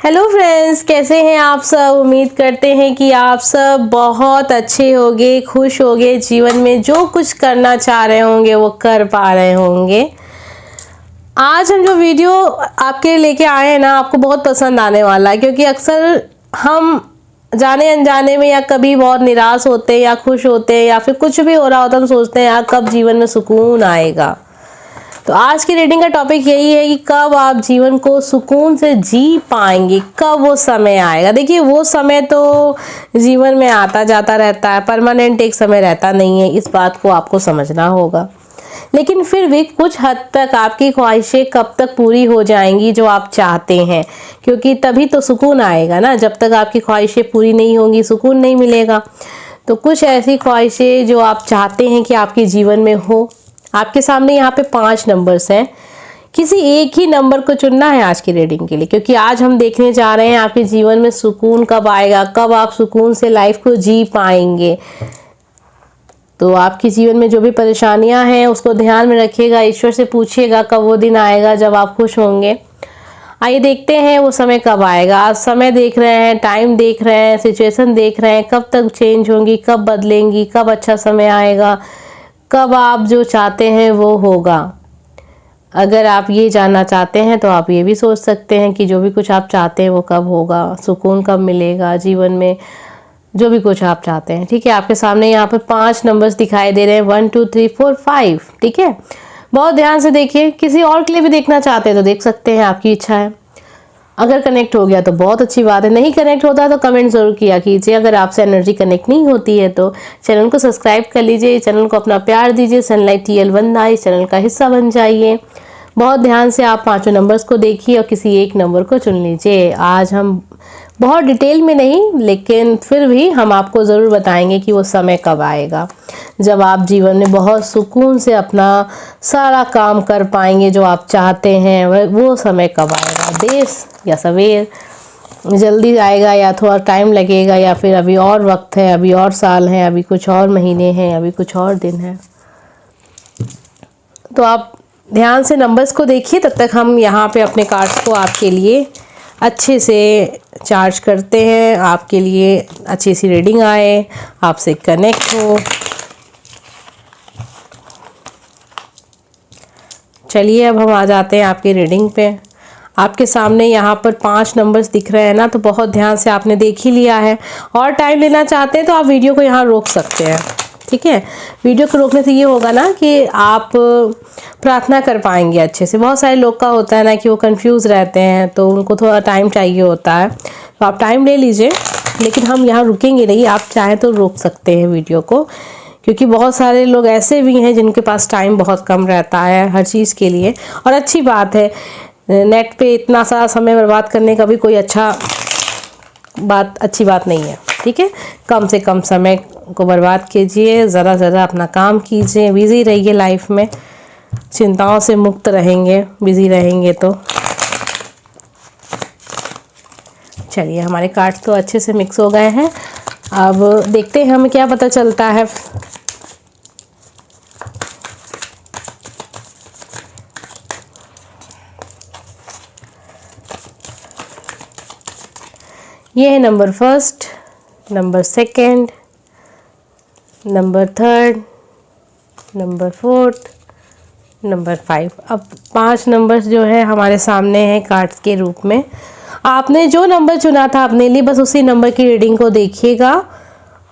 Hello friends, कैसे हैं आप सब। उम्मीद करते हैं कि आप सब बहुत अच्छे होंगे, खुश होंगे, जीवन में जो कुछ करना चाह रहे होंगे वो कर पा रहे होंगे। आज हम जो वीडियो आपके लेके आए हैं ना, आपको बहुत पसंद आने वाला है, क्योंकि अक्सर हम जाने अनजाने में या कभी बहुत निराश होते हैं या खुश होते हैं या फिर कुछ भी हो रहा होता है, हम सोचते हैं यार कब जीवन में सुकून आएगा। तो आज की रीडिंग का टॉपिक यही है कि कब आप जीवन को सुकून से जी पाएंगे, कब वो समय आएगा। देखिए, वो समय तो जीवन में आता जाता रहता है, परमानेंट एक समय रहता नहीं है, इस बात को आपको समझना होगा। लेकिन फिर भी कुछ हद तक आपकी ख्वाहिशें कब तक पूरी हो जाएंगी जो आप चाहते हैं, क्योंकि तभी तो सुकून आएगा ना। जब तक आपकी ख्वाहिशें पूरी नहीं होंगी सुकून नहीं मिलेगा। तो कुछ ऐसी ख्वाहिशें जो आप चाहते हैं कि आपके जीवन में हो, आपके सामने यहाँ पे 5 नंबर्स हैं। किसी एक ही नंबर को चुनना है आज की रीडिंग के लिए, क्योंकि आज हम देखने जा रहे हैं आपके जीवन में सुकून कब आएगा, कब आप सुकून से लाइफ को जी पाएंगे। तो आपके जीवन में जो भी परेशानियां हैं उसको ध्यान में रखिएगा, ईश्वर से पूछिएगा कब वो दिन आएगा जब आप खुश होंगे। आइए देखते हैं वो समय कब आएगा। आप समय देख रहे हैं, टाइम देख रहे हैं, सिचुएशन देख रहे हैं, कब तक चेंज होंगी, कब बदलेंगी, कब अच्छा समय आएगा, कब आप जो चाहते हैं वो होगा। अगर आप ये जानना चाहते हैं तो आप ये भी सोच सकते हैं कि जो भी कुछ आप चाहते हैं वो कब होगा, सुकून कब मिलेगा जीवन में, जो भी कुछ आप चाहते हैं। ठीक है, आपके सामने यहाँ पर 5 नंबर्स दिखाई दे रहे हैं, 1 2 3 4 5। ठीक है, बहुत ध्यान से देखिए। किसी और के लिए भी देखना चाहते हैं तो देख सकते हैं, आपकी इच्छा है। अगर कनेक्ट हो गया तो बहुत अच्छी बात है, नहीं कनेक्ट होता तो कमेंट ज़रूर किया कीजिए। अगर आपसे एनर्जी कनेक्ट नहीं होती है तो चैनल को सब्सक्राइब कर लीजिए, चैनल को अपना प्यार दीजिए, सनलाइट TL वंदना इस चैनल का हिस्सा बन जाइए। बहुत ध्यान से आप 5 नंबर्स को देखिए और किसी एक नंबर को चुन लीजिए। आज हम बहुत डिटेल में नहीं, लेकिन फिर भी हम आपको ज़रूर बताएंगे कि वो समय कब आएगा जब आप जीवन में बहुत सुकून से अपना सारा काम कर पाएंगे जो आप चाहते हैं। वो समय कब आएगा, देर या सवेर, जल्दी आएगा या थोड़ा टाइम लगेगा, या फिर अभी और वक्त है, अभी और साल हैं, अभी कुछ और महीने हैं, अभी कुछ और दिन हैं। तो आप ध्यान से नंबर्स को देखिए, तब तक हम यहाँ पे अपने कार्ड्स को आपके लिए अच्छे से चार्ज करते हैं, आपके लिए अच्छी सी रीडिंग आए, आपसे कनेक्ट हो। चलिए अब हम आ जाते हैं आपकी रीडिंग पे। आपके सामने यहाँ पर 5 नंबर्स दिख रहे हैं ना, तो बहुत ध्यान से आपने देख ही लिया है। और टाइम लेना चाहते हैं तो आप वीडियो को यहाँ रोक सकते हैं। ठीक है, वीडियो को रोकने से ये होगा ना कि आप प्रार्थना कर पाएंगे अच्छे से। बहुत सारे लोग का होता है ना कि वो कंफ्यूज रहते हैं, तो उनको थोड़ा टाइम चाहिए होता है, तो आप टाइम ले लीजिए। लेकिन हम यहाँ रुकेंगे नहीं, आप चाहें तो रोक सकते हैं वीडियो को, क्योंकि बहुत सारे लोग ऐसे भी हैं जिनके पास टाइम बहुत कम रहता है हर चीज़ के लिए। और अच्छी बात है, नेट पे इतना सारा समय बर्बाद करने का भी कोई अच्छी बात नहीं है। ठीक है, कम से कम समय को बर्बाद कीजिए, ज़रा ज़रा अपना काम कीजिए, बिज़ी रहिए लाइफ में, चिंताओं से मुक्त रहेंगे बिज़ी रहेंगे तो। चलिए, हमारे कार्ड्स तो अच्छे से मिक्स हो गए हैं, अब देखते हैं हमें क्या पता चलता है। ये है number 1, number 2, number 3, number 4, number 5। अब 5 नंबर्स जो है हमारे सामने हैं कार्ड्स के रूप में। आपने जो नंबर चुना था अपने लिए, बस उसी नंबर की रीडिंग को देखिएगा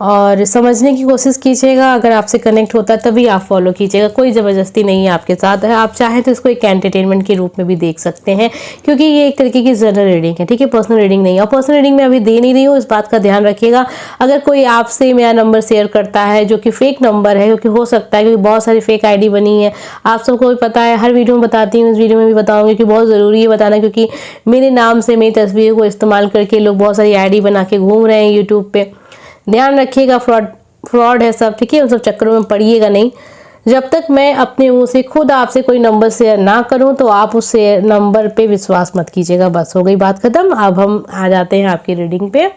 और समझने की कोशिश कीजिएगा। अगर आपसे कनेक्ट होता है तभी आप फॉलो कीजिएगा, कोई ज़बरदस्ती नहीं है आपके साथ है। आप चाहें तो इसको एक एंटरटेनमेंट के रूप में भी देख सकते हैं, क्योंकि ये एक तरीके की जनरल रीडिंग है। ठीक है, पर्सनल रीडिंग नहीं है, और पर्सनल रीडिंग में अभी दे नहीं रही हूँ, इस बात का ध्यान रखिएगा। अगर कोई आपसे मेरा नंबर शेयर करता है जो कि फेक नंबर है, क्योंकि हो सकता है, क्योंकि बहुत सारी फेक ID बनी है, आप सबको भी पता है, हर वीडियो में बताती हूँ, इस वीडियो में भी बताऊँगी, कि बहुत ज़रूरी है बताना, क्योंकि मेरे नाम से मेरी तस्वीर को इस्तेमाल करके लोग बहुत सारी ID बना के घूम रहे हैं यूट्यूब पे। ध्यान रखिएगा, फ्रॉड है सब। ठीक है, उन सब चक्करों में पड़िएगा नहीं। जब तक मैं अपने मुंह से खुद आपसे कोई नंबर शेयर ना करूं तो आप उस नंबर पे विश्वास मत कीजिएगा। बस हो गई बात खत्म। अब हम आ जाते हैं आपकी रीडिंग पे।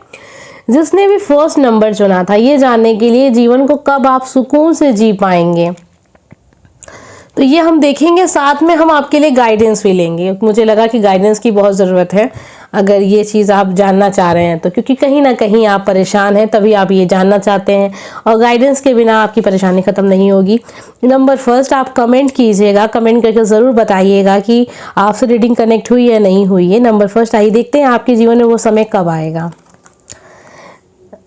जिसने भी फर्स्ट नंबर चुना था, ये जानने के लिए जीवन को कब आप सुकून से जी पाएंगे, तो ये हम देखेंगे। साथ में हम आपके लिए गाइडेंस भी लेंगे, मुझे लगा कि गाइडेंस की बहुत ज़रूरत है। अगर ये चीज़ आप जानना चाह रहे हैं तो, क्योंकि कहीं ना कहीं आप परेशान हैं तभी आप ये जानना चाहते हैं, और गाइडेंस के बिना आपकी परेशानी ख़त्म नहीं होगी। नंबर फर्स्ट, आप कमेंट कीजिएगा, कमेंट करके ज़रूर बताइएगा कि आपसे रीडिंग कनेक्ट हुई या नहीं हुई है। नंबर फर्स्ट, आइए देखते हैं आपके जीवन में वो समय कब आएगा।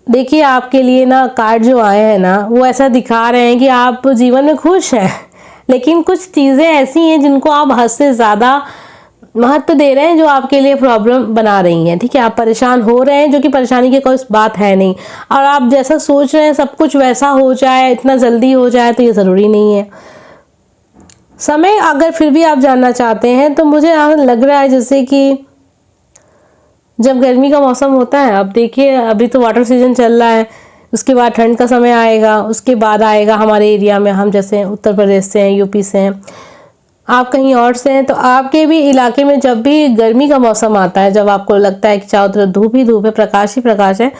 देखिए, आपके लिए ना कार्ड जो आए हैं ना, वो ऐसा दिखा रहे हैं कि आप जीवन में खुश हैं, लेकिन कुछ चीज़ें ऐसी हैं जिनको आप हद से ज़्यादा महत्व दे रहे हैं, जो आपके लिए प्रॉब्लम बना रही हैं। ठीक है, आप परेशान हो रहे हैं, जो कि परेशानी की कोई बात है नहीं, और आप जैसा सोच रहे हैं सब कुछ वैसा हो जाए, इतना जल्दी हो जाए, तो ये ज़रूरी नहीं है। समय अगर फिर भी आप जानना चाहते हैं तो मुझे लग रहा है जैसे कि जब गर्मी का मौसम होता है, अब देखिए अभी तो वाटर सीजन चल रहा है, उसके बाद ठंड का समय आएगा, उसके बाद आएगा हमारे एरिया में, हम जैसे उत्तर प्रदेश से हैं, यूपी से हैं, आप कहीं और से हैं, तो आपके भी इलाके में जब भी गर्मी का मौसम आता है, जब आपको लगता है कि चारों तरफ धूप ही धूप है, प्रकाश ही प्रकाश है,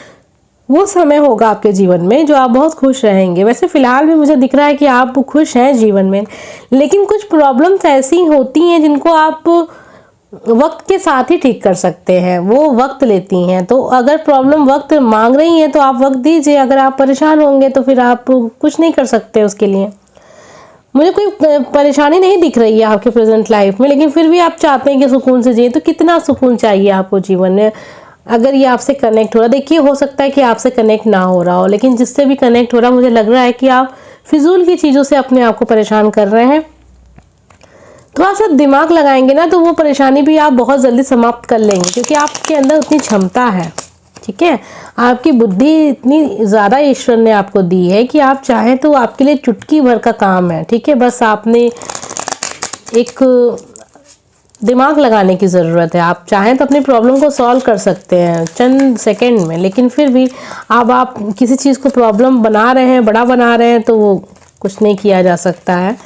वो समय होगा आपके जीवन में जो आप बहुत खुश रहेंगे। वैसे फ़िलहाल भी मुझे दिख रहा है कि आप खुश हैं जीवन में, लेकिन कुछ प्रॉब्लम्स ऐसी होती हैं जिनको आप वक्त के साथ ही ठीक कर सकते हैं, वो वक्त लेती हैं। तो अगर प्रॉब्लम वक्त मांग रही है तो आप वक्त दीजिए। अगर आप परेशान होंगे तो फिर आप कुछ नहीं कर सकते उसके लिए। मुझे कोई परेशानी नहीं दिख रही है आपके प्रेजेंट लाइफ में, लेकिन फिर भी आप चाहते हैं कि सुकून से जिए। तो कितना सुकून चाहिए आपको जीवन में अगर ये आपसे कनेक्ट हो रहा। देखिए, हो सकता है कि आपसे कनेक्ट ना हो रहा हो, लेकिन जिससे भी कनेक्ट हो रहा, मुझे लग रहा है कि आप फिजूल की चीज़ों से अपने आप को परेशान कर रहे हैं। थोड़ा सा दिमाग लगाएंगे ना तो वो परेशानी भी आप बहुत जल्दी समाप्त कर लेंगे, क्योंकि आपके अंदर उतनी क्षमता है। ठीक है, आपकी बुद्धि इतनी ज़्यादा ईश्वर ने आपको दी है कि आप चाहें तो आपके लिए चुटकी भर का काम है। ठीक है, बस आपने एक दिमाग लगाने की ज़रूरत है। आप चाहें तो अपनी प्रॉब्लम को सॉल्व कर सकते हैं चंद सेकंड में, लेकिन फिर भी अब आप किसी चीज़ को प्रॉब्लम बना रहे हैं, बड़ा बना रहे हैं, तो वो कुछ नहीं किया जा सकता है।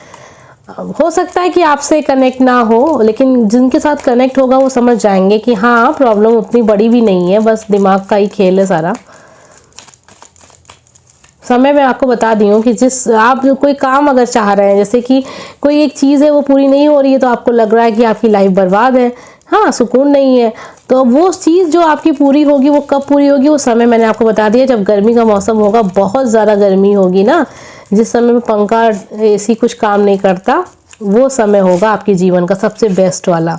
हो सकता है कि आपसे कनेक्ट ना हो, लेकिन जिनके साथ कनेक्ट होगा वो समझ जाएंगे कि हाँ, प्रॉब्लम उतनी बड़ी भी नहीं है, बस दिमाग का ही खेल है सारा। समय मैं आपको बता दी हूँ कि जिस आप कोई काम अगर चाह रहे हैं, जैसे कि कोई एक चीज़ है वो पूरी नहीं हो रही है, तो आपको लग रहा है कि आपकी लाइफ बर्बाद है, हाँ, सुकून नहीं है, तो वो चीज़ जो आपकी पूरी होगी वो कब पूरी होगी, वो समय मैंने आपको बता दिया। जब गर्मी का मौसम होगा, बहुत ज़्यादा गर्मी होगी ना, जिस समय में पंखा एसी कुछ काम नहीं करता, वो समय होगा आपके जीवन का सबसे बेस्ट वाला,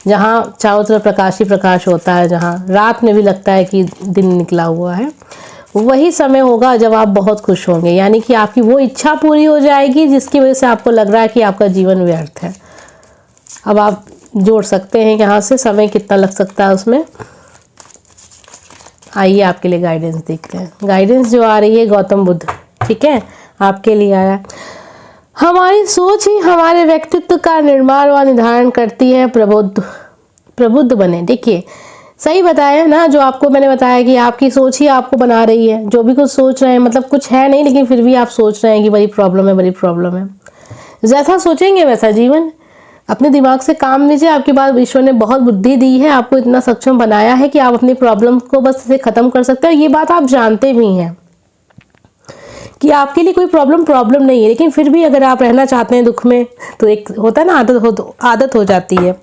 जहाँ चारों तरफ प्रकाश ही प्रकाश होता है, जहाँ रात में भी लगता है कि दिन निकला हुआ है। वही समय होगा जब आप बहुत खुश होंगे, यानी कि आपकी वो इच्छा पूरी हो जाएगी जिसकी वजह से आपको लग रहा है कि आपका जीवन व्यर्थ है। अब आप जोड़ सकते हैं यहाँ से समय कितना लग सकता है उसमें। आइए आपके लिए गाइडेंस देखते हैं। गाइडेंस जो आ रही है गौतम बुद्ध, ठीक है, आपके लिए आया। हमारी सोच ही हमारे व्यक्तित्व का निर्माण व निर्धारण करती है। प्रबुद्ध बने। देखिए, सही बताया ना, जो आपको मैंने बताया कि आपकी सोच ही आपको बना रही है। जो भी कुछ सोच रहे हैं, मतलब कुछ है नहीं, लेकिन फिर भी आप सोच रहे हैं कि बड़ी प्रॉब्लम है, बड़ी प्रॉब्लम है। जैसा सोचेंगे वैसा जीवन। अपने दिमाग से काम लीजिए। आपके पास ईश्वर ने बहुत बुद्धि दी है, आपको इतना सक्षम बनाया है कि आप अपनी प्रॉब्लम को बस से ख़त्म कर सकते हैं। ये बात आप जानते भी हैं कि आपके लिए कोई प्रॉब्लम नहीं है, लेकिन फिर भी अगर आप रहना चाहते हैं दुख में, तो एक होता है ना, आदत हो जाती है।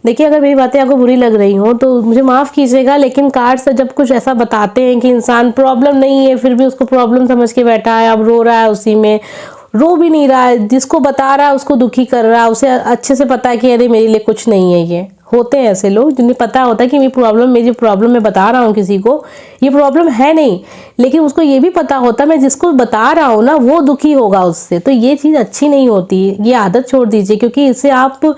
देखिए, अगर मेरी बातें आपको बुरी लग रही हो तो मुझे माफ़ कीजिएगा, लेकिन कार्ड से जब कुछ ऐसा बताते हैं कि इंसान प्रॉब्लम नहीं है फिर भी उसको प्रॉब्लम समझ के बैठा है, अब रो रहा है, उसी में रो भी नहीं रहा है, जिसको बता रहा है उसको दुखी कर रहा है, उसे अच्छे से पता है कि अरे मेरे लिए कुछ नहीं है। ये होते हैं ऐसे लोग जिन्हें पता होता है कि मेरी प्रॉब्लम मैं बता रहा हूँ किसी को, ये प्रॉब्लम है नहीं, लेकिन उसको ये भी पता होता है मैं जिसको बता रहा हूँ ना वो दुखी होगा उससे, तो ये चीज़ अच्छी नहीं होती। ये आदत छोड़ दीजिए, क्योंकि इससे आप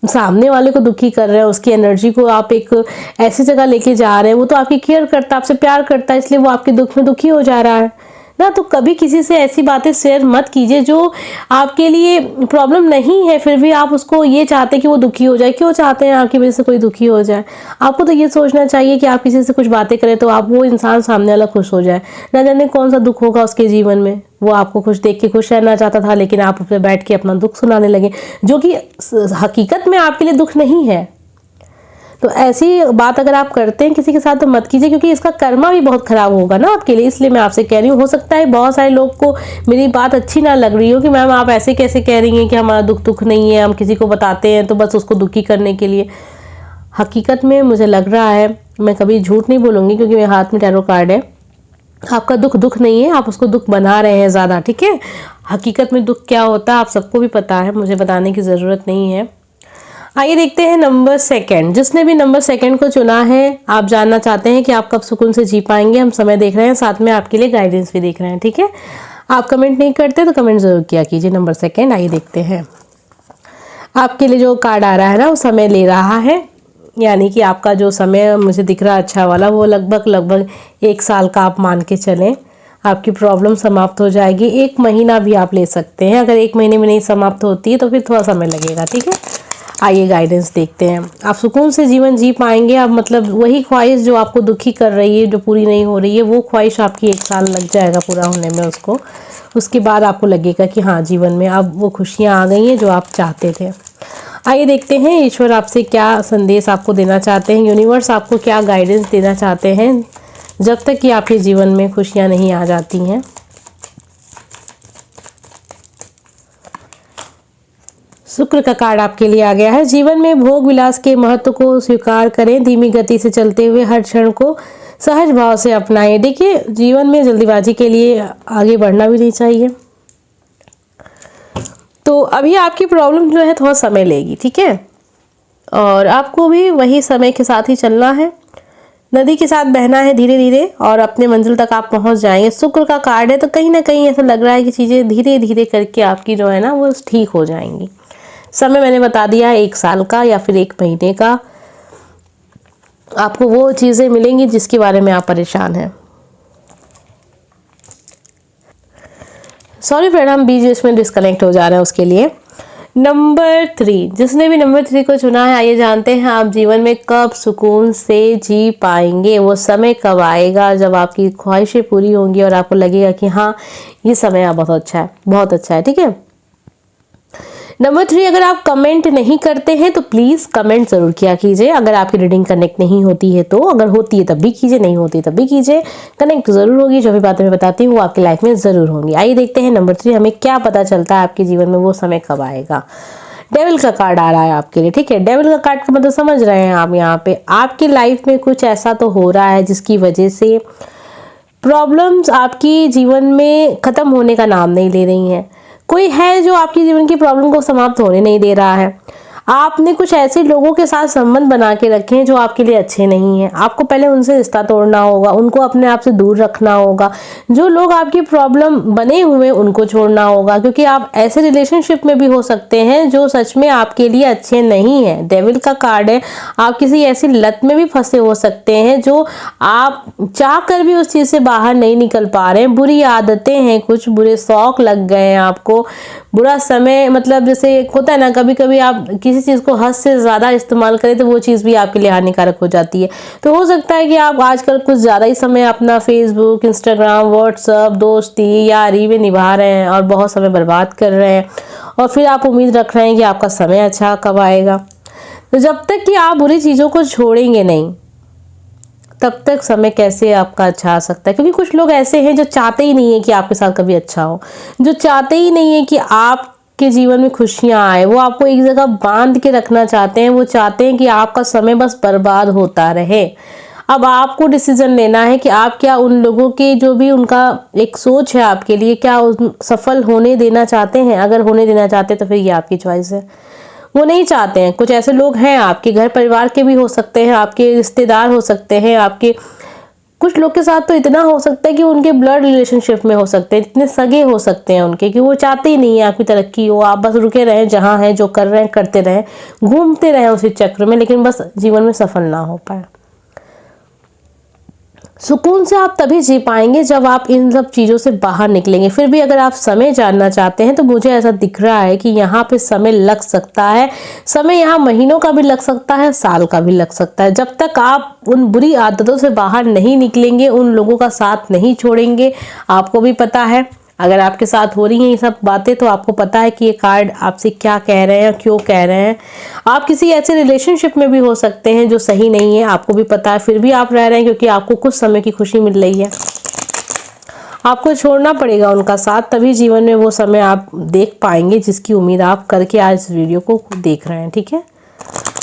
सामने वाले को दुखी कर रहे हैं, उसकी एनर्जी को आप एक ऐसी जगह लेके जा रहे हैं। वो तो आपकी केयर करता है, आपसे प्यार करता है, इसलिए वो आपके दुख में दुखी हो जा रहा है ना। तो कभी किसी से ऐसी बातें शेयर मत कीजिए जो आपके लिए प्रॉब्लम नहीं है, फिर भी आप उसको ये चाहते हैं कि वो दुखी हो जाए। क्यों चाहते हैं आपकी वजह से कोई दुखी हो जाए? आपको तो ये सोचना चाहिए कि आप किसी से कुछ बातें करें तो आप वो इंसान सामने वाला खुश हो जाए। ना जाने कौन सा दुख होगा उसके जीवन में, वो आपको खुश देख के खुश रहना चाहता था, लेकिन आप उस पर बैठ के अपना दुख सुनाने लगे, जो कि हकीकत में आपके लिए दुख नहीं है। तो ऐसी बात अगर आप करते हैं किसी के साथ तो मत कीजिए, क्योंकि इसका कर्मा भी बहुत खराब होगा ना आपके लिए। इसलिए मैं आपसे कह रही हूँ, हो सकता है बहुत सारे लोग को मेरी बात अच्छी ना लग रही हो कि मैम आप ऐसे कैसे कह रही हैं कि हमारा दुख नहीं है, हम किसी को बताते हैं तो बस उसको दुखी करने के लिए। हकीकत में मुझे लग रहा है, मैं कभी झूठ नहीं बोलूँगी क्योंकि मेरे हाथ में टैरो कार्ड है, आपका दुख नहीं है, आप उसको दुख बना रहे हैं ज़्यादा, ठीक है। हकीकत में दुख क्या होता है आप सबको भी पता है, मुझे बताने की ज़रूरत नहीं है। आइए देखते हैं नंबर सेकंड। जिसने भी नंबर सेकंड को चुना है, आप जानना चाहते हैं कि आप कब सुकून से जी पाएंगे। हम समय देख रहे हैं, साथ में आपके लिए गाइडेंस भी देख रहे हैं, ठीक है। आप कमेंट नहीं करते तो कमेंट ज़रूर किया कीजिए नंबर सेकंड। आइए देखते हैं आपके लिए जो कार्ड आ रहा है ना, वो समय ले रहा है, यानी कि आपका जो समय मुझे दिख रहा है अच्छा वाला, वो लगभग 1 साल का आप मान के चलें। आपकी प्रॉब्लम समाप्त हो जाएगी। 1 महीना भी आप ले सकते हैं, अगर 1 महीने में नहीं समाप्त होती है तो फिर थोड़ा समय लगेगा, ठीक है। आइए गाइडेंस देखते हैं। आप सुकून से जीवन जी पाएंगे। आप मतलब वही ख्वाहिश जो आपको दुखी कर रही है, जो पूरी नहीं हो रही है, वो ख्वाहिश आपकी 1 साल लग जाएगा पूरा होने में उसको। उसके बाद आपको लगेगा कि हाँ, जीवन में अब वो खुशियाँ आ गई हैं जो आप चाहते थे। आइए देखते हैं ईश्वर आपसे क्या संदेश आपको देना चाहते हैं, यूनिवर्स आपको क्या गाइडेंस देना चाहते हैं जब तक कि आपके जीवन में खुशियाँ नहीं आ जाती हैं। शुक्र का कार्ड आपके लिए आ गया है। जीवन में भोग विलास के महत्व को स्वीकार करें, धीमी गति से चलते हुए हर क्षण को सहज भाव से अपनाएं। देखिए, जीवन में जल्दीबाजी के लिए आगे बढ़ना भी नहीं चाहिए। तो अभी आपकी प्रॉब्लम जो है थोड़ा समय लेगी, ठीक है, और आपको भी वही समय के साथ ही चलना है, नदी के साथ बहना है धीरे धीरे, और अपने मंजिल तक आप पहुंच जाएंगे। शुक्र का कार्ड है तो कहीं ना कहीं ऐसा लग रहा है कि चीज़ें धीरे धीरे करके आपकी जो है ना वो ठीक हो जाएंगी। समय मैंने बता दिया है 1 साल का या फिर 1 महीने का। आपको वो चीज़ें मिलेंगी जिसके बारे में आप परेशान हैं। सॉरी फ्रेंड, हम बीच में डिस्कनेक्ट हो जा रहे हैं उसके लिए। नंबर 3, जिसने भी नंबर 3 को चुना है, आइए जानते हैं आप जीवन में कब सुकून से जी पाएंगे। वो समय कब आएगा जब आपकी ख्वाहिशें पूरी होंगी और आपको लगेगा कि हाँ, ये समय अब बहुत अच्छा है, बहुत अच्छा है, ठीक है। नंबर 3, अगर आप कमेंट नहीं करते हैं तो प्लीज़ कमेंट ज़रूर किया कीजिए। अगर आपकी रीडिंग कनेक्ट नहीं होती है तो, अगर होती है तब भी कीजिए, नहीं होती तब भी कीजिए, कनेक्ट ज़रूर होगी। जो भी बातें मैं बताती हूँ वो आपकी लाइफ में ज़रूर होंगी। आइए देखते हैं नंबर 3 हमें क्या पता चलता है आपके जीवन में वो समय कब आएगा। डेविल का कार्ड आ रहा है आपके लिए, ठीक है। डेविल का कार्ड का मतलब समझ रहे हैं आप, यहाँ पे आपकी लाइफ में कुछ ऐसा तो हो रहा है जिसकी वजह से प्रॉब्लम्स आपकी जीवन में ख़त्म होने का नाम नहीं ले रही हैं। कोई है जो आपकी जीवन की प्रॉब्लम को समाप्त होने नहीं दे रहा है। आपने कुछ ऐसे लोगों के साथ संबंध बना के रखे हैं जो आपके लिए अच्छे नहीं हैं। आपको पहले उनसे रिश्ता तोड़ना होगा, उनको अपने आप से दूर रखना होगा। जो लोग आपकी प्रॉब्लम बने हुए हैं उनको छोड़ना होगा, क्योंकि आप ऐसे रिलेशनशिप में भी हो सकते हैं जो सच में आपके लिए अच्छे नहीं हैं। डेविल का कार्ड है, आप किसी ऐसी लत में भी फंसे हो सकते हैं जो आप चाह कर भी उस चीज़ से बाहर नहीं निकल पा रहे हैं। बुरी आदतें हैं, कुछ बुरे शौक लग गए हैं आपको, बुरा समय, मतलब जैसे होता है ना, कभी कभी आप किसी चीज़ को हद से ज़्यादा इस्तेमाल करें तो वो चीज़ भी आपके लिए हानिकारक हो जाती है। तो हो सकता है कि आप आजकल कुछ ज़्यादा ही समय अपना फेसबुक, इंस्टाग्राम, व्हाट्सएप, दोस्ती, यारी में निभा रहे हैं और बहुत समय बर्बाद कर रहे हैं, और फिर आप उम्मीद रख रहे हैं कि आपका समय अच्छा कब आएगा। तो जब तक कि आप बुरी चीज़ों को छोड़ेंगे नहीं, तब तक समय कैसे आपका अच्छा आ सकता है। क्योंकि कुछ लोग ऐसे हैं जो चाहते ही नहीं है कि आपके साथ कभी अच्छा हो, जो चाहते ही नहीं है कि आपके जीवन में खुशियां आए। वो आपको एक जगह बांध के रखना चाहते हैं, वो चाहते हैं कि आपका समय बस बर्बाद होता रहे। अब आपको डिसीजन लेना है कि आप क्या उन लोगों के जो भी उनका एक सोच है आपके लिए, क्या सफल होने देना चाहते हैं। अगर होने देना चाहते हैं तो फिर ये आपकी चॉइस है। वो नहीं चाहते हैं, कुछ ऐसे लोग हैं, आपके घर परिवार के भी हो सकते हैं, आपके रिश्तेदार हो सकते हैं, आपके कुछ लोग के साथ तो इतना हो सकता है कि उनके ब्लड रिलेशनशिप में हो सकते हैं, इतने सगे हो सकते हैं उनके कि वो चाहते ही नहीं है आपकी तरक्की हो। आप बस रुके रहें जहाँ हैं, जो कर रहे हैं करते रहें, घूमते रहें उसी चक्र में, लेकिन बस जीवन में सफल ना हो पाए। सुकून से आप तभी जी पाएंगे जब आप इन सब चीज़ों से बाहर निकलेंगे। फिर भी अगर आप समय जानना चाहते हैं तो मुझे ऐसा दिख रहा है कि यहाँ पे समय लग सकता है। समय यहाँ महीनों का भी लग सकता है, साल का भी लग सकता है। जब तक आप उन बुरी आदतों से बाहर नहीं निकलेंगे, उन लोगों का साथ नहीं छोड़ेंगे। आपको भी पता है, अगर आपके साथ हो रही हैं ये सब बातें तो आपको पता है कि ये कार्ड आपसे क्या कह रहे हैं, क्यों कह रहे हैं। आप किसी ऐसे रिलेशनशिप में भी हो सकते हैं जो सही नहीं है, आपको भी पता है, फिर भी आप रह रहे हैं क्योंकि आपको कुछ समय की खुशी मिल रही है। आपको छोड़ना पड़ेगा उनका साथ, तभी जीवन में वो समय आप देख पाएंगे जिसकी उम्मीद आप करके आज इस वीडियो को देख रहे हैं, ठीक है।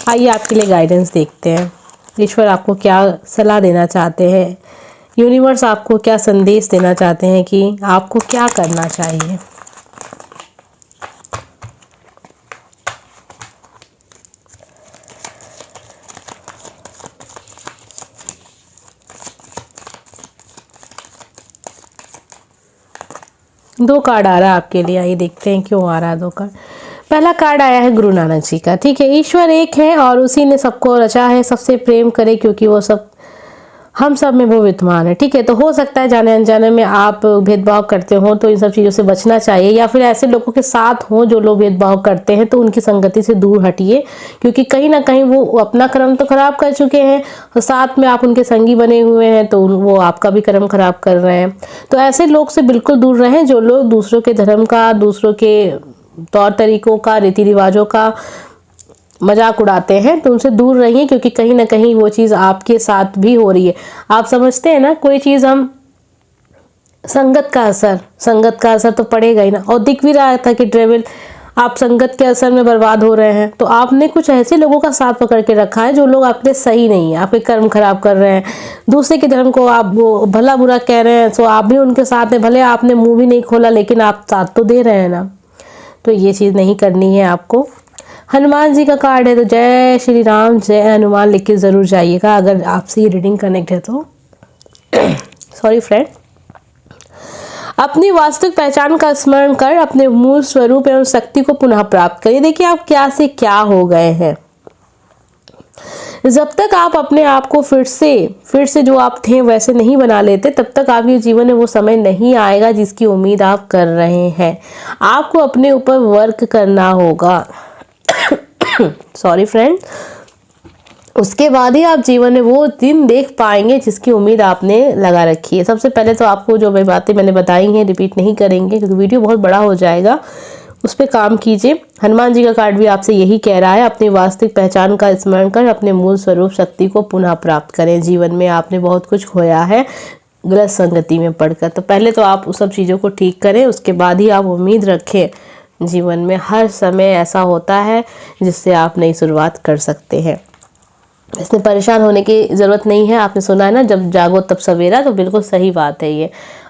आइए आपके लिए गाइडेंस देखते हैं, ईश्वर आपको क्या सलाह देना चाहते हैं, यूनिवर्स आपको क्या संदेश देना चाहते हैं कि आपको क्या करना चाहिए। दो कार्ड आ रहा है आपके लिए, आइए देखते हैं क्यों आ रहा है दो कार्ड। पहला कार्ड आया है गुरु नानक जी का। ठीक है, ईश्वर एक है और उसी ने सबको रचा है, सबसे प्रेम करे क्योंकि वो सब हम सब में वो विद्यमान है। ठीक है, तो हो सकता है जाने अनजाने में आप भेदभाव करते हो, तो इन सब चीज़ों से बचना चाहिए, या फिर ऐसे लोगों के साथ हो जो लोग भेदभाव करते हैं तो उनकी संगति से दूर हटिए, क्योंकि कहीं ना कहीं वो अपना कर्म तो खराब कर चुके हैं और साथ में आप उनके संगी बने हुए हैं तो वो आपका भी कर्म खराब कर रहे हैं। तो ऐसे लोग से बिल्कुल दूर रहें जो लोग दूसरों के धर्म का, दूसरों के तौर तरीकों का, रीति रिवाजों का मजाक उड़ाते हैं, तो उनसे दूर रहिए, क्योंकि कहीं ना कहीं वो चीज़ आपके साथ भी हो रही है। आप समझते हैं ना, कोई चीज़ हम संगत का असर तो पड़ेगा ही ना। और दिख भी रहा था कि ट्रेवल आप संगत के असर में बर्बाद हो रहे हैं, तो आपने कुछ ऐसे लोगों का साथ पकड़ के रखा है जो लोग आपके सही नहीं है, आपके कर्म खराब कर रहे हैं, दूसरे के धर्म को आप वो भला बुरा कह रहे हैं, तो आप भी उनके साथ हैं। भले आपने मुंह भी नहीं खोला लेकिन आप साथ तो दे रहे हैं ना, तो ये चीज़ नहीं करनी है आपको। हनुमान जी का कार्ड है, तो जय श्री राम जय हनुमान लिख के ज़रूर जाइएगा अगर आपसे ये रीडिंग कनेक्ट है तो। Sorry friend. अपनी वास्तविक पहचान का स्मरण कर अपने मूल स्वरूप एवं शक्ति को पुनः प्राप्त करिए। देखिए आप क्या से क्या हो गए हैं। जब तक आप अपने आप को फिर से जो आप थे वैसे नहीं बना लेते, तब तक आपके जीवन में वो समय नहीं आएगा जिसकी उम्मीद आप कर रहे हैं। आपको अपने ऊपर वर्क करना होगा। Sorry friend. उसके बाद ही आप जीवन में वो दिन देख पाएंगे जिसकी उम्मीद आपने लगा रखी है। सबसे पहले तो आपको जो बातें मैंने बताई हैं रिपीट नहीं करेंगे क्योंकि वीडियो बहुत बड़ा हो जाएगा, उस पर काम कीजिए। हनुमान जी का कार्ड भी आपसे यही कह रहा है, अपनी वास्तविक पहचान का स्मरण कर अपने मूल स्वरूप शक्ति को पुनः प्राप्त करें। जीवन में आपने बहुत कुछ खोया है गलत संगति में पड़कर, तो पहले तो आप उस सब चीज़ों को ठीक करें, उसके बाद ही आप उम्मीद रखें। जीवन में हर समय ऐसा होता है जिससे आप नई शुरुआत कर सकते हैं। इसमें परेशान होने की ज़रूरत नहीं है। आपने सुना है ना, जब जागो तब सवेरा, तो बिल्कुल सही बात है ये।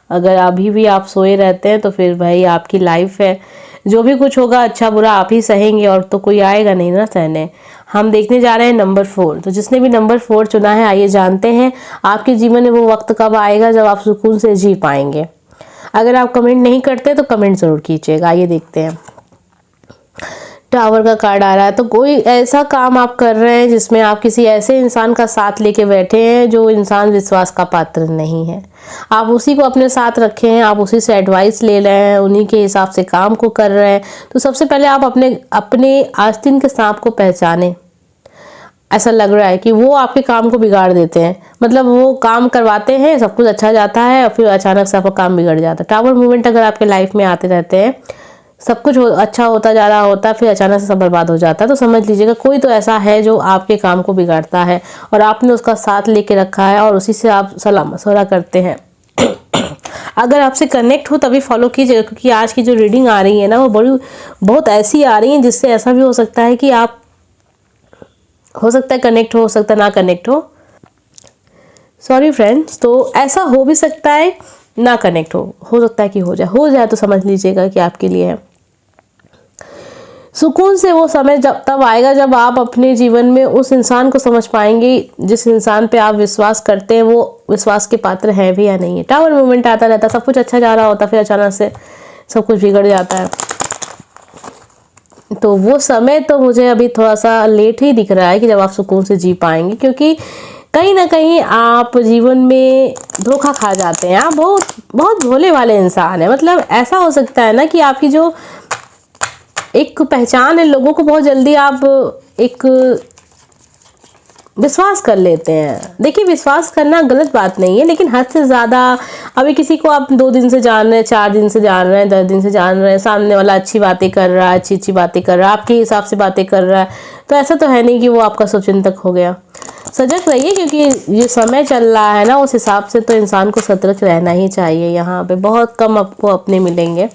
अगर अभी भी आप सोए रहते हैं तो फिर भाई आपकी लाइफ है, जो भी कुछ होगा अच्छा बुरा आप ही सहेंगे और तो कोई आएगा नहीं ना सहने। हम देखने जा रहे हैं नंबर 4, तो जिसने भी नंबर 4 चुना है आइए जानते हैं आपके जीवन में वो वक्त कब आएगा जब आप सुकून से जी पाएंगे। अगर आप कमेंट नहीं करते तो कमेंट ज़रूर कीजिएगा। आइए देखते हैं। टावर का कार्ड आ रहा है, तो कोई ऐसा काम आप कर रहे हैं जिसमें आप किसी ऐसे इंसान का साथ लेके बैठे हैं जो इंसान विश्वास का पात्र नहीं है। आप उसी को अपने साथ रखे हैं, आप उसी से एडवाइस ले रहे हैं, उन्हीं के हिसाब से काम को कर रहे हैं। तो सबसे पहले आप अपने आस्तीन के सांप को पहचानें। ऐसा लग रहा है कि वो आपके काम को बिगाड़ देते हैं, मतलब वो काम करवाते हैं, सब कुछ अच्छा जाता है और फिर अचानक से आपका काम बिगड़ जाता है। टावर मूवमेंट अगर आपके लाइफ में आते रहते हैं, सब कुछ अच्छा होता जा रहा होता है, फिर अचानक से सब बर्बाद हो जाता है, तो समझ लीजिएगा कोई तो ऐसा है जो आपके काम को बिगाड़ता है और आपने उसका साथ लेके रखा है और उसी से आप सलाह मशवरा करते हैं। अगर आपसे कनेक्ट हो तभी फॉलो कीजिएगा, क्योंकि आज की जो रीडिंग आ रही है ना वो बहुत ऐसी आ रही है जिससे ऐसा भी हो सकता है कि आप, हो सकता है कनेक्ट हो सकता है ना कनेक्ट हो। Sorry friends. तो ऐसा हो भी सकता है ना कनेक्ट हो सकता है कि हो जाए तो समझ लीजिएगा कि आपके लिए है। सुकून से वो समय तब आएगा जब आप अपने जीवन में उस इंसान को समझ पाएंगे जिस इंसान पे आप विश्वास करते हैं वो विश्वास के पात्र है भी या नहीं है। टावर मूवमेंट आता रहता, सब कुछ अच्छा जा रहा होता, फिर अचानक से सब कुछ बिगड़ जाता है। तो वो समय तो मुझे अभी थोड़ा सा लेट ही दिख रहा है कि जब आप सुकून से जी पाएंगे, क्योंकि कहीं ना कहीं आप जीवन में धोखा खा जाते हैं। आप बहुत भोले वाले इंसान हैं। मतलब ऐसा हो सकता है ना कि आपकी जो एक पहचान है, लोगों को बहुत जल्दी आप एक विश्वास कर लेते हैं। देखिए विश्वास करना गलत बात नहीं है, लेकिन हद से ज़्यादा अभी किसी को आप 2 दिन से जान रहे हैं, 4 दिन से जान रहे हैं, 10 दिन से जान रहे हैं, सामने वाला अच्छी बातें कर रहा है, अच्छी बातें कर रहा है, आपके हिसाब से बातें कर रहा है, तो ऐसा तो है नहीं कि वो आपका शुभचिंतक हो गया। सजग रहिए, क्योंकि ये समय चल रहा है ना, उस हिसाब से तो इंसान को सतर्क रहना ही चाहिए। यहाँ पे बहुत कम आपको अपने मिलेंगे,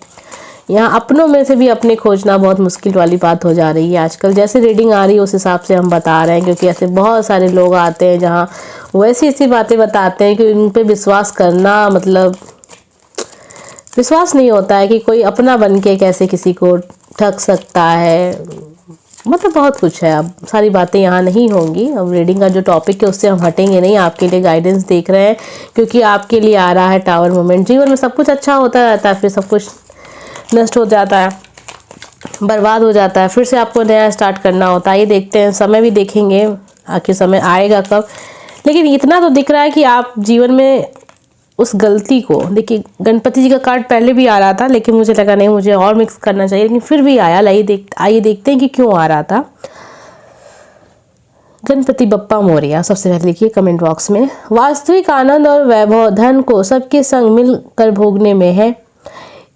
यहाँ अपनों में से भी अपने खोजना बहुत मुश्किल वाली बात हो जा रही है आजकल। जैसे रीडिंग आ रही है उस हिसाब से हम बता रहे हैं, क्योंकि ऐसे बहुत सारे लोग आते हैं जहाँ वैसी ऐसी बातें बताते हैं कि उन पे विश्वास करना, मतलब विश्वास नहीं होता है कि कोई अपना बन के कैसे किसी को ठग सकता है। मतलब बहुत कुछ है। अब सारी बातें यहाँ नहीं होंगी। अब रीडिंग का जो टॉपिक है उससे हम हटेंगे नहीं। आपके लिए गाइडेंस देख रहे हैं क्योंकि आपके लिए आ रहा है टावर मोमेंट। जीवन में सब कुछ अच्छा होता रहता है, फिर सब कुछ नष्ट हो जाता है, बर्बाद हो जाता है, फिर से आपको नया स्टार्ट करना होता है। ये देखते हैं, समय भी देखेंगे आखिर समय आएगा कब। लेकिन इतना तो दिख रहा है कि आप जीवन में उस गलती को, देखिए गणपति जी का कार्ड पहले भी आ रहा था लेकिन मुझे लगा नहीं मुझे और मिक्स करना चाहिए, लेकिन फिर भी आया। आइए देखते हैं कि क्यों आ रहा था। गणपति बप्पा मोरया सबसे पहले लिखिए कमेंट बॉक्स में। वास्तविक आनंद और वैभव धन को सबके संग मिलकर भोगने में है।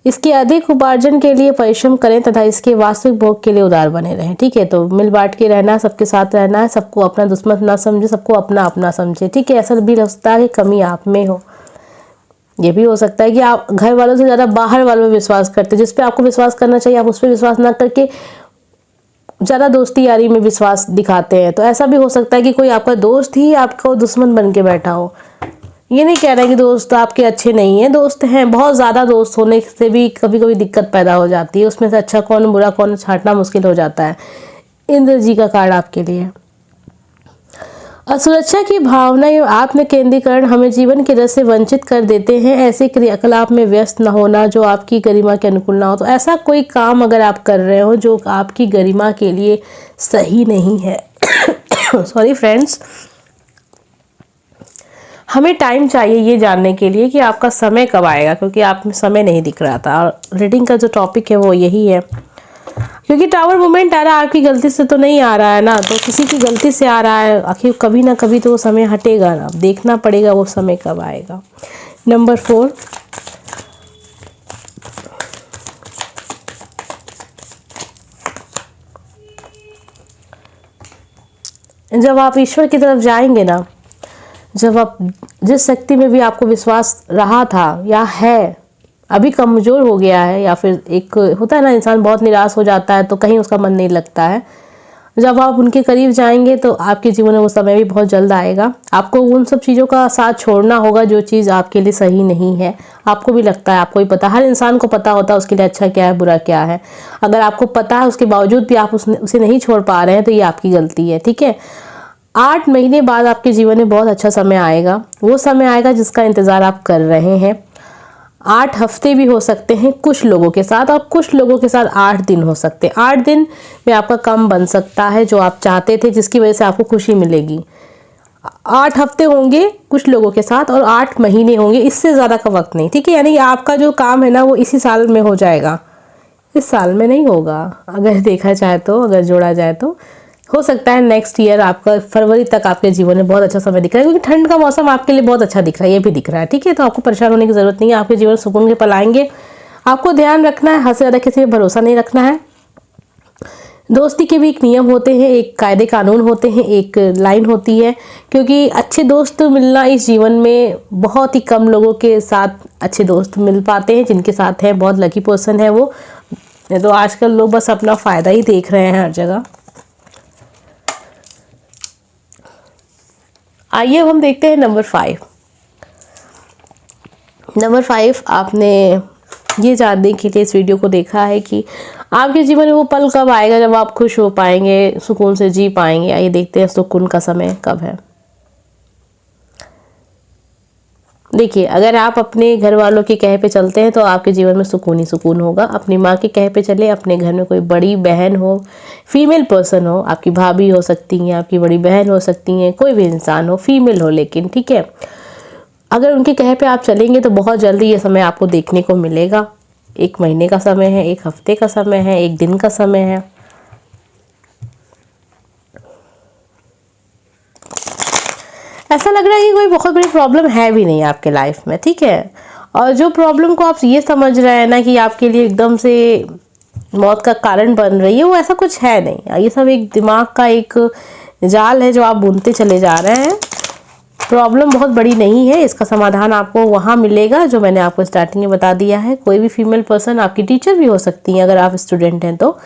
इसके अधिक उपार्जन के लिए परिश्रम करें तथा इसके वास्तविक भोग के लिए उदार बने रहें। ठीक है, तो मिल बांट के रहना है, सबके साथ रहना है, सबको अपना दुश्मन ना समझे, सबको अपना अपना समझे। ठीक है, ऐसा भी हो सकता है कि कमी आप में हो। ये भी हो सकता है कि आप घर वालों से ज़्यादा बाहर वालों में विश्वास करते हैं। जिस पे आपको विश्वास करना चाहिए आप उस पर विश्वास ना करके ज़्यादा दोस्ती यारी में विश्वास दिखाते हैं। तो ऐसा भी हो सकता है कि कोई आपका दोस्त ही आपको दुश्मन बन के बैठा हो। ये नहीं कह रहा कि दोस्त आपके अच्छे नहीं हैं, दोस्त हैं। बहुत ज़्यादा दोस्त होने से भी कभी कभी दिक्कत पैदा हो जाती है। उसमें से अच्छा कौन बुरा कौन छांटना मुश्किल हो जाता है। इंद्र जी का कार्ड आपके लिए। असुरक्षा की भावना एवं आत्म केंद्रीकरण हमें जीवन के रस से वंचित कर देते हैं। ऐसे क्रियाकलाप में व्यस्त न होना जो आपकी गरिमा के अनुकूल ना हो। तो ऐसा कोई काम अगर आप कर रहे हो जो आपकी गरिमा के लिए सही नहीं है सॉरी फ्रेंड्स, हमें टाइम चाहिए ये जानने के लिए कि आपका समय कब आएगा, क्योंकि आप में समय नहीं दिख रहा था। और रीडिंग का जो टॉपिक है वो यही है, क्योंकि टावर मोमेंट आ रहा है, आपकी गलती से तो नहीं आ रहा है ना, तो किसी की गलती से आ रहा है। आखिर कभी ना कभी तो वो समय हटेगा ना, देखना पड़ेगा वो समय कब आएगा। नंबर 4, जब आप ईश्वर की तरफ जाएंगे ना, जब आप जिस शक्ति में भी आपको विश्वास रहा था या है अभी कमज़ोर हो गया है, या फिर एक होता है ना इंसान बहुत निराश हो जाता है तो कहीं उसका मन नहीं लगता है, जब आप उनके करीब जाएंगे तो आपके जीवन में वो समय भी बहुत जल्द आएगा। आपको उन सब चीज़ों का साथ छोड़ना होगा जो चीज़ आपके लिए सही नहीं है। आपको भी लगता है, आपको भी पता, हर इंसान को पता होता है उसके लिए अच्छा क्या है बुरा क्या है। अगर आपको पता है उसके बावजूद भी आप उसे नहीं छोड़ पा रहे हैं तो ये आपकी गलती है। ठीक है, 8 महीने बाद आपके जीवन में बहुत अच्छा समय आएगा। वो समय आएगा जिसका इंतज़ार आप कर रहे हैं। 8 हफ्ते भी हो सकते हैं कुछ लोगों के साथ, और कुछ लोगों के साथ 8 दिन हो सकते हैं। 8 दिन में आपका काम बन सकता है जो आप चाहते थे, जिसकी वजह से आपको खुशी मिलेगी। 8 हफ्ते होंगे कुछ लोगों के साथ और 8 महीने होंगे, इससे ज़्यादा का वक्त नहीं। ठीक है, यानी आपका जो काम है ना वो इसी साल में हो जाएगा, इस साल में नहीं होगा। अगर देखा जाए तो, अगर जोड़ा जाए तो हो सकता है नेक्स्ट ईयर, आपका फरवरी तक आपके जीवन में बहुत अच्छा समय दिख रहा है, क्योंकि ठंड का मौसम आपके लिए बहुत अच्छा दिख रहा है, ये भी दिख रहा है। ठीक है, तो आपको परेशान होने की ज़रूरत नहीं है। आपके जीवन सुकून के पल आएंगे। आपको ध्यान रखना है, हद से ज़्यादा किसी पर भरोसा नहीं रखना है। दोस्ती के भी एक नियम होते हैं, एक कायदे कानून होते हैं, एक लाइन होती है, क्योंकि अच्छे दोस्त मिलना इस जीवन में बहुत ही कम लोगों के साथ अच्छे दोस्त मिल पाते हैं। जिनके साथ हैं बहुत लकी पर्सन है वो। तो आजकल लोग बस अपना फ़ायदा ही देख रहे हैं हर जगह। आइए अब हम देखते हैं नंबर 5। नंबर 5, आपने ये जानने के लिए इस वीडियो को देखा है कि आपके जीवन में वो पल कब आएगा जब आप खुश हो पाएंगे, सुकून से जी पाएंगे। आइए देखते हैं सुकून का समय कब है। देखिए, अगर आप अपने घर वालों के कहे पे चलते हैं तो आपके जीवन में सुकून ही सुकून होगा। अपनी माँ के कहे पे चले, अपने घर में कोई बड़ी बहन हो, फीमेल पर्सन हो, आपकी भाभी हो सकती हैं, आपकी बड़ी बहन हो सकती हैं, कोई भी इंसान हो, फीमेल हो लेकिन, ठीक है, अगर उनके कहे पे आप चलेंगे तो बहुत जल्दी ये समय आपको देखने को मिलेगा। 1 महीने का समय है, 1 हफ्ते का समय है, 1 दिन का समय है। ऐसा लग रहा है कि कोई बहुत बड़ी प्रॉब्लम है भी नहीं आपके लाइफ में। ठीक है, और जो प्रॉब्लम को आप ये समझ रहे हैं ना कि आपके लिए एकदम से मौत का कारण बन रही है, वो ऐसा कुछ है नहीं। ये सब एक दिमाग का एक जाल है जो आप बुनते चले जा रहे हैं। प्रॉब्लम बहुत बड़ी नहीं है, इसका समाधान आपको वहाँ मिलेगा जो मैंने आपको स्टार्टिंग में बता दिया है। कोई भी फीमेल पर्सन, आपकी टीचर भी हो सकती हैं अगर आप स्टूडेंट हैं तो,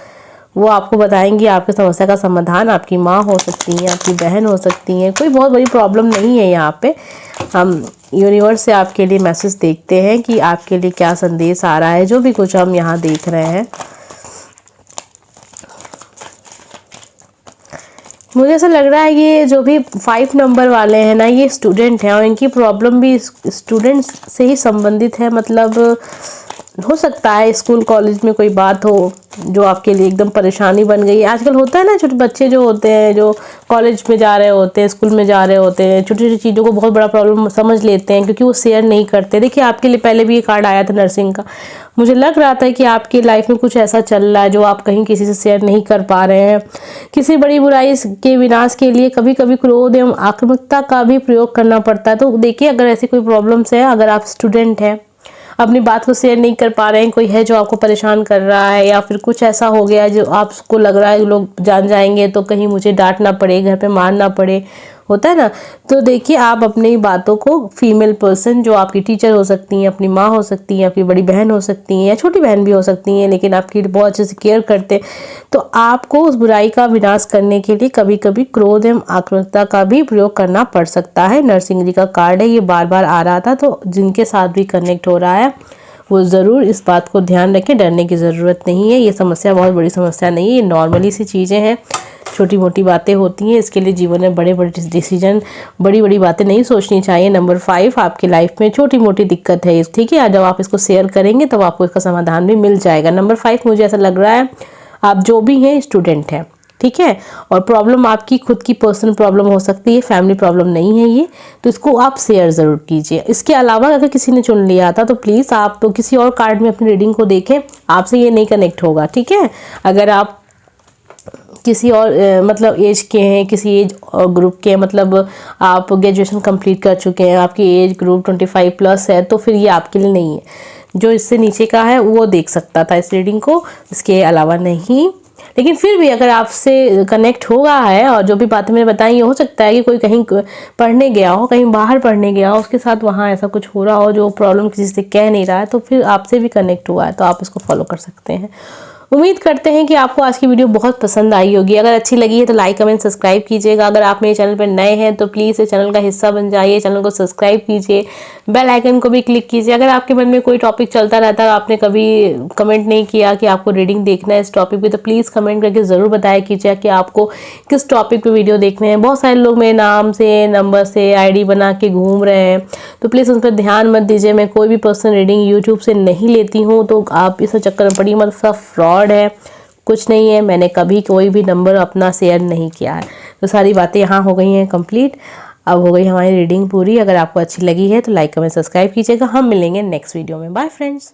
वो आपको बताएंगी आपकी समस्या का समाधान। आपकी माँ हो सकती हैं, आपकी बहन हो सकती हैं, कोई बहुत बड़ी प्रॉब्लम नहीं है। यहाँ पे हम यूनिवर्स से आपके लिए मैसेज देखते हैं कि आपके लिए क्या संदेश आ रहा है, जो भी कुछ हम यहाँ देख रहे हैं। मुझे ऐसा लग रहा है ये जो भी 5 नंबर वाले हैं ना, ये स्टूडेंट हैं और इनकी प्रॉब्लम भी स्टूडेंट्स से ही संबंधित है। मतलब हो सकता है स्कूल कॉलेज में कोई बात हो जो आपके लिए एकदम परेशानी बन गई है। आजकल होता है ना, छोटे बच्चे जो होते हैं, जो कॉलेज में जा रहे होते हैं, स्कूल में जा रहे होते हैं, छोटी छोटी चीज़ों को बहुत बड़ा प्रॉब्लम समझ लेते हैं क्योंकि वो शेयर नहीं करते। देखिए आपके लिए पहले भी ये कार्ड आया था नर्सिंग का। मुझे लग रहा था कि आपकी लाइफ में कुछ ऐसा चल रहा है जो आप कहीं किसी से शेयर नहीं कर पा रहे हैं। किसी बड़ी बुराई के विनाश के लिए कभी कभी क्रोध एवं आक्रामकता का भी प्रयोग करना पड़ता है। तो देखिए अगर ऐसी कोई प्रॉब्लम्स है, अगर आप स्टूडेंट हैं, अपनी बात को शेयर नहीं कर पा रहे हैं, कोई है जो आपको परेशान कर रहा है, या फिर कुछ ऐसा हो गया है जो आपको लग रहा है लोग जान जाएंगे तो कहीं मुझे डांटना पड़े, घर पे मारना पड़े, होता है ना। तो देखिए आप अपनी बातों को फीमेल पर्सन जो आपकी टीचर हो सकती हैं, अपनी माँ हो सकती हैं, आपकी बड़ी बहन हो सकती हैं या छोटी बहन भी हो सकती हैं, लेकिन आपकी बहुत अच्छे से केयर करते हैं, तो आपको उस बुराई का विनाश करने के लिए कभी कभी क्रोध एवं आक्रामकता का भी प्रयोग करना पड़ सकता है। नरसिंह जी का कार्ड है, ये बार बार आ रहा था, तो जिनके साथ भी कनेक्ट हो रहा है वो ज़रूर इस बात को ध्यान रखें। डरने की ज़रूरत नहीं है, ये समस्या बहुत बड़ी समस्या नहीं है, ये नॉर्मली सी चीज़ें हैं, छोटी मोटी बातें होती हैं। इसके लिए जीवन में बड़े बड़े डिसीजन, बड़ी बड़ी बातें नहीं सोचनी चाहिए। नंबर 5 आपकी लाइफ में छोटी मोटी दिक्कत है, ठीक है। जब आप इसको शेयर करेंगे तब आपको इसका समाधान भी मिल जाएगा। नंबर 5 मुझे ऐसा लग रहा है आप जो भी हैं स्टूडेंट हैं, ठीक है। और प्रॉब्लम आपकी खुद की पर्सनल प्रॉब्लम हो सकती है, फैमिली प्रॉब्लम नहीं है ये, तो इसको आप शेयर ज़रूर कीजिए। इसके अलावा अगर किसी ने चुन लिया था तो प्लीज़ आप तो किसी और कार्ड में अपनी रीडिंग को देखें, आपसे ये नहीं कनेक्ट होगा, ठीक है। अगर आप किसी और मतलब एज के हैं, किसी एज ग्रुप के, मतलब आप ग्रेजुएशन कंप्लीट कर चुके हैं, आपकी एज ग्रुप 25+ है, तो फिर ये आपके लिए नहीं है। जो इससे नीचे का है वो देख सकता था इस रीडिंग को, इसके अलावा नहीं। लेकिन फिर भी अगर आपसे कनेक्ट होगा है और जो भी बातें मैंने बताई, ये हो सकता है कि कोई कहीं पढ़ने गया हो, कहीं बाहर पढ़ने गया हो, उसके साथ वहाँ ऐसा कुछ हो रहा हो जो प्रॉब्लम किसी से कह नहीं रहा है, तो फिर आपसे भी कनेक्ट हुआ है, तो आप इसको फॉलो कर सकते हैं। उम्मीद करते हैं कि आपको आज की वीडियो बहुत पसंद आई होगी। अगर अच्छी लगी है तो लाइक कमेंट सब्सक्राइब कीजिएगा। अगर आप मेरे चैनल पर नए हैं तो प्लीज़ इस चैनल का हिस्सा बन जाइए, चैनल को सब्सक्राइब कीजिए, बेल आइकन को भी क्लिक कीजिए। अगर आपके मन में कोई टॉपिक चलता रहता है, आपने कभी कमेंट नहीं किया कि आपको रीडिंग देखना है इस टॉपिक पे, तो प्लीज़ कमेंट करके ज़रूर बताया कीजिए कि आपको किस टॉपिक पे वीडियो देखने हैं। बहुत सारे लोग मेरे नाम से, नंबर से आईडी बना के घूम रहे हैं, तो प्लीज़ उन पर ध्यान मत दीजिए। मैं कोई भी पर्सनल रीडिंग यूट्यूब से नहीं लेती हूँ, तो आप इस चक्कर में पड़ी मत, सब फ्रॉड है, कुछ नहीं है। मैंने कभी कोई भी नंबर अपना शेयर नहीं किया है। तो सारी बातें यहाँ हो गई हैं कंप्लीट। अब हो गई हमारी रीडिंग पूरी। अगर आपको अच्छी लगी है तो लाइक कमेंट सब्सक्राइब कीजिएगा। हम मिलेंगे नेक्स्ट वीडियो में। Bye friends.